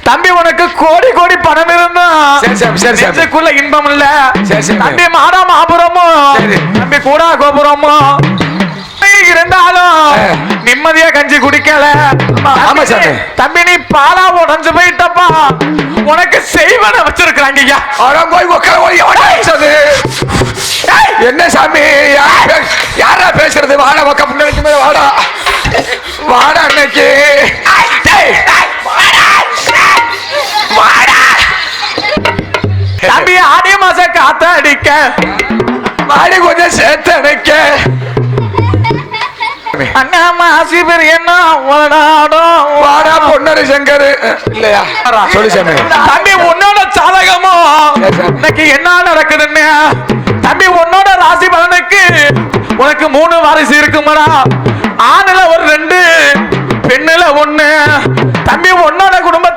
தம்பி உனக்கு கோடி கோடி பணம் இருந்தும் நெஞ்சுக்குள்ள இன்பம் இல்ல. தம்பி மாடா மாபுரமும் தம்பி கூடா கோபுரமும் இருந்தாலும் நிம்மதியா கஞ்சி குடிக்கல. தம்பி நீ பாலா உடஞ்சு போயிட்டப்பா. உனக்கு செய்வன வச்சிருக்கிறாங்க. என்ன சாமி யாரா பேசுறது? வாடா பக்கம் முன்னாடி வாடா வாடா அன்னைக்கு தம்பி ஆடி மாசம் காத்த அடிக்க மாடி கொஞ்சம் சேர்த்து அணைக்க அண்ணா மாசி பெரிய வாடா பொன்னரு சங்கர் இல்லையா? சொல்லு சாமி. தம்பி உன்னோட சாதகமோ இன்னைக்கு என்ன நடக்குதுன்னு தம்பி உன்னோட ராசி பலனுக்கு உனக்கு 3 வாரிசு இருக்குமாடா. ஆணுல ஒரு 2 பெண்ணுல 1. தம்பி உன்னோட குடும்பத்தில்